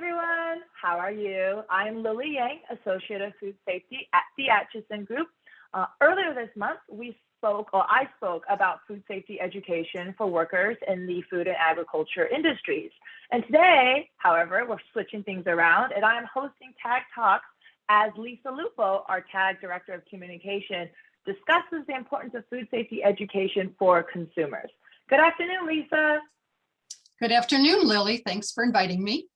everyone. How are you? I'm Lily Yang, Associate of Food Safety at the Acheson Group. Earlier this month, I spoke about food safety education for workers in the food and agriculture industries. And today, however, we're switching things around and I'm hosting Tag Talks as Lisa Lupo, our Tag Director of Communication, discusses the importance of food safety education for consumers. Good afternoon, Lisa. Good afternoon, Lily. Thanks for inviting me.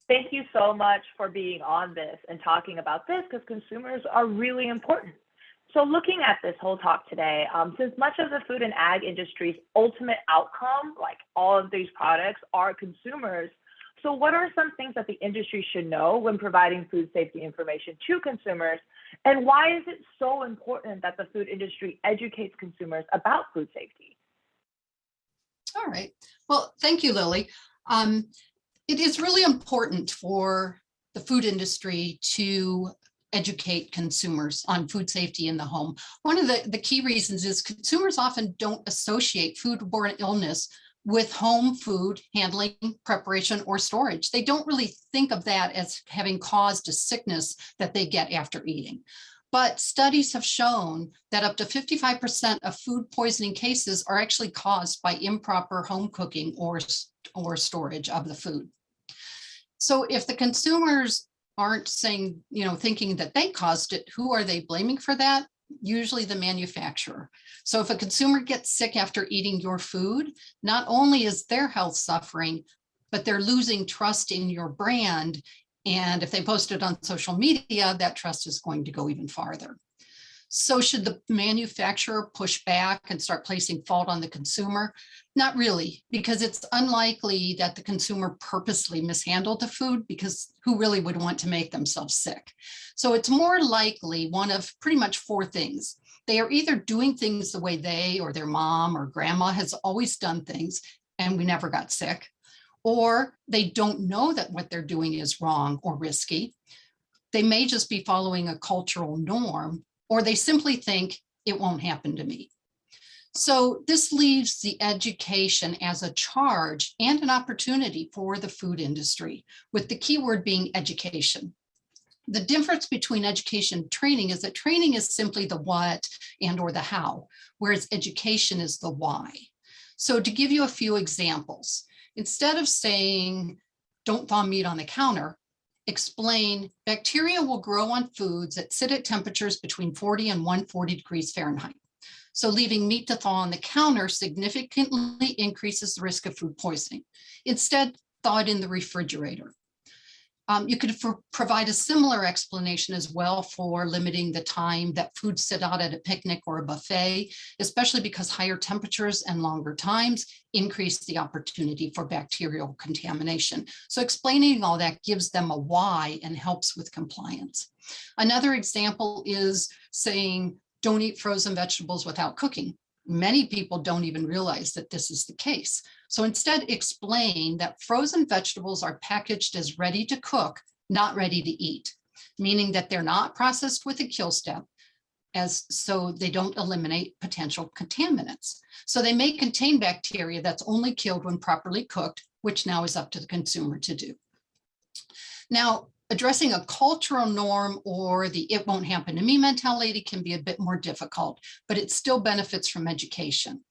Thank you so much for being on this and talking about this because consumers are really important. So looking at this whole talk today, since much of the food and ag industry's ultimate outcome, like all of these products, are consumers, so what are some things that the industry should know when providing food safety information to consumers? And why is it so important that the food industry educates consumers about food safety? All right. Well, thank you, Lily. It is really important for the food industry to educate consumers on food safety in the home. One of the key reasons is consumers often don't associate foodborne illness with home food handling, preparation, or storage. They don't really think of that as having caused a sickness that they get after eating. But studies have shown that up to 55% of food poisoning cases are actually caused by improper home cooking or storage of the food. So if the consumers aren't thinking that they caused it, who are they blaming for that? Usually the manufacturer. So if a consumer gets sick after eating your food, not only is their health suffering, but they're losing trust in your brand. And if they post it on social media, that trust is going to go even farther. So should the manufacturer push back and start placing fault on the consumer? Not really, because it's unlikely that the consumer purposely mishandled the food, because who really would want to make themselves sick? So it's more likely one of pretty much four things. They are either doing things the way they or their mom or grandma has always done things, and we never got sick, or they don't know that what they're doing is wrong or risky. They may just be following a cultural norm, or they simply think it won't happen to me. So this leaves the education as a charge and an opportunity for the food industry, with the key word being education. The difference between education and training is that training is simply the what and or the how, whereas education is the why. So to give you a few examples, instead of saying, don't thaw meat on the counter, explain bacteria will grow on foods that sit at temperatures between 40 and 140 degrees Fahrenheit. So leaving meat to thaw on the counter significantly increases the risk of food poisoning. Instead, thaw it in the refrigerator. You could provide a similar explanation as well for limiting the time that foods sit out at a picnic or a buffet, especially because higher temperatures and longer times increase the opportunity for bacterial contamination. So explaining all that gives them a why and helps with compliance. Another example is saying, don't eat frozen vegetables without cooking. Many people don't even realize that this is the case. So instead, explain that frozen vegetables are packaged as ready to cook, not ready to eat, meaning that they're not processed with a kill step, so they don't eliminate potential contaminants. So they may contain bacteria that's only killed when properly cooked, which now is up to the consumer to do. Now, addressing a cultural norm or the it won't happen to me mentality can be a bit more difficult, but it still benefits from education.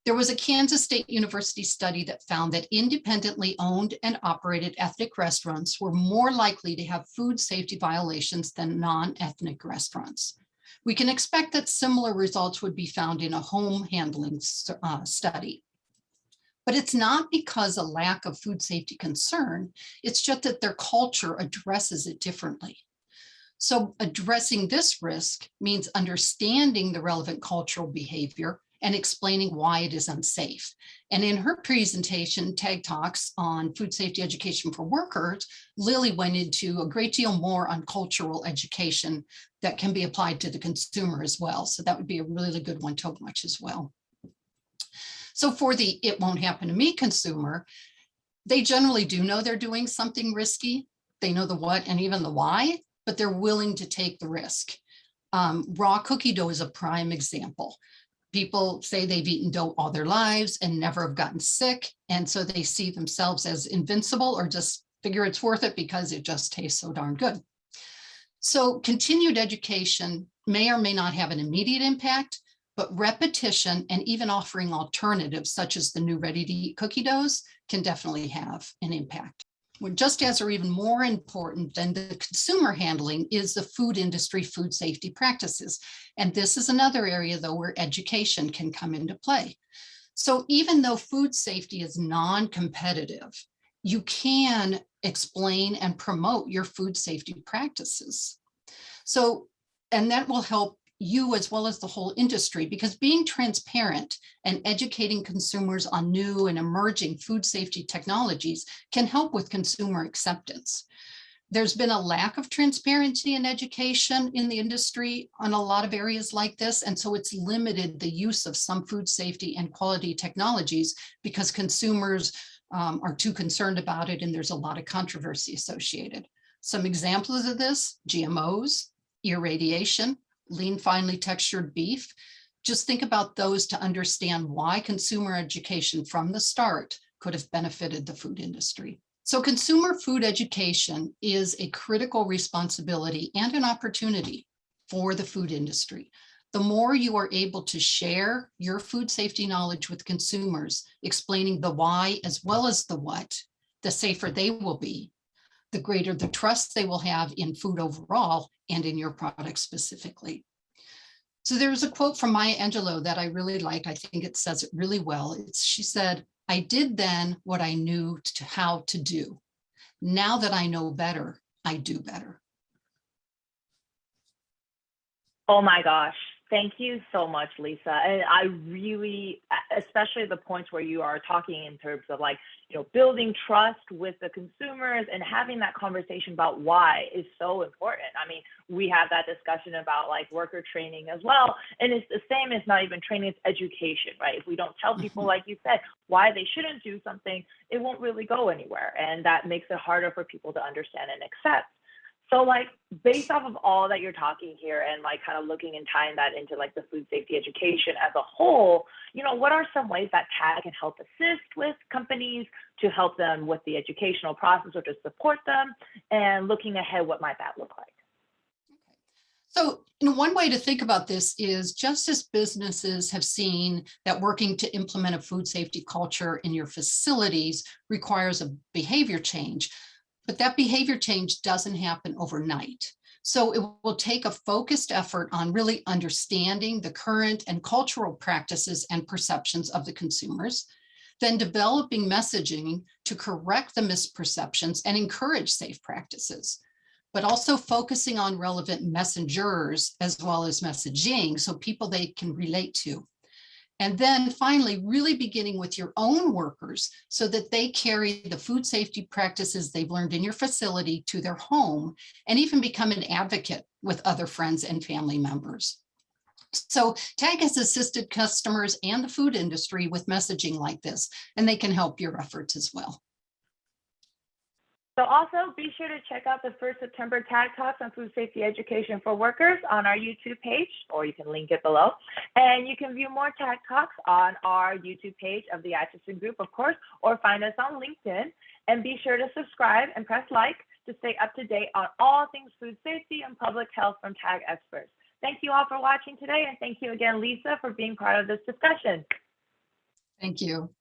There was a Kansas State University study that found that independently owned and operated ethnic restaurants were more likely to have food safety violations than non-ethnic restaurants. We can expect that similar results would be found in a home handling study. But it's not because a lack of food safety concern, it's just that their culture addresses it differently. So addressing this risk means understanding the relevant cultural behavior and explaining why it is unsafe. And in her presentation, Tag Talks on food safety education for workers, Lily went into a great deal more on cultural education that can be applied to the consumer as well. So that would be a really good one to watch as well. So for the it won't happen to me consumer, they generally do know they're doing something risky. They know the what and even the why, but they're willing to take the risk. Raw cookie dough is a prime example. People say they've eaten dough all their lives and never have gotten sick. And so they see themselves as invincible or just figure it's worth it because it just tastes so darn good. So continued education may or may not have an immediate impact, but repetition and even offering alternatives such as the new ready-to-eat cookie doughs can definitely have an impact. Just as or even more important than the consumer handling is the food industry food safety practices. And this is another area, though, where education can come into play. So even though food safety is non-competitive, you can explain and promote your food safety practices. So, and that will help you as well as the whole industry, because being transparent and educating consumers on new and emerging food safety technologies can help with consumer acceptance. There's been a lack of transparency and education in the industry on a lot of areas like this, and so it's limited the use of some food safety and quality technologies because consumers are too concerned about it, and there's a lot of controversy associated. Some examples of this: GMOs, irradiation, lean, finely textured beef. Just think about those to understand why consumer education from the start could have benefited the food industry. So consumer food education is a critical responsibility and an opportunity for the food industry. The more you are able to share your food safety knowledge with consumers, explaining the why as well as the what, the safer they will be, the greater the trust they will have in food overall and in your product specifically. So there's a quote from Maya Angelou that I really like. I think it says it really well. She said, "I did then what I knew how to do. Now that I know better, I do better." Oh my gosh. Thank you so much, Lisa. And I really, especially the points where you are talking in terms of like, building trust with the consumers and having that conversation about why is so important. I mean, we have that discussion about like worker training as well. And it's the same as not even training, it's education, right? If we don't tell people, like you said, why they shouldn't do something, it won't really go anywhere. And that makes it harder for people to understand and accept. So like based off of all that you're talking here and like kind of looking and tying that into like the food safety education as a whole, what are some ways that TAG can help assist with companies to help them with the educational process or to support them? And looking ahead, what might that look like? So one way to think about this is just as businesses have seen that working to implement a food safety culture in your facilities requires a behavior change, but that behavior change doesn't happen overnight. So it will take a focused effort on really understanding the current and cultural practices and perceptions of the consumers, then developing messaging to correct the misperceptions and encourage safe practices, but also focusing on relevant messengers as well as messaging so people they can relate to. And then finally, really beginning with your own workers so that they carry the food safety practices they've learned in your facility to their home and even become an advocate with other friends and family members. So TAG has assisted customers and the food industry with messaging like this, and they can help your efforts as well. So also be sure to check out the first September TAG Talks on food safety education for workers on our YouTube page, or you can link it below. And you can view more TAG Talks on our YouTube page of the Acheson Group, of course, or find us on LinkedIn. And be sure to subscribe and press like to stay up to date on all things food safety and public health from TAG experts. Thank you all for watching today. And thank you again, Lisa, for being part of this discussion. Thank you.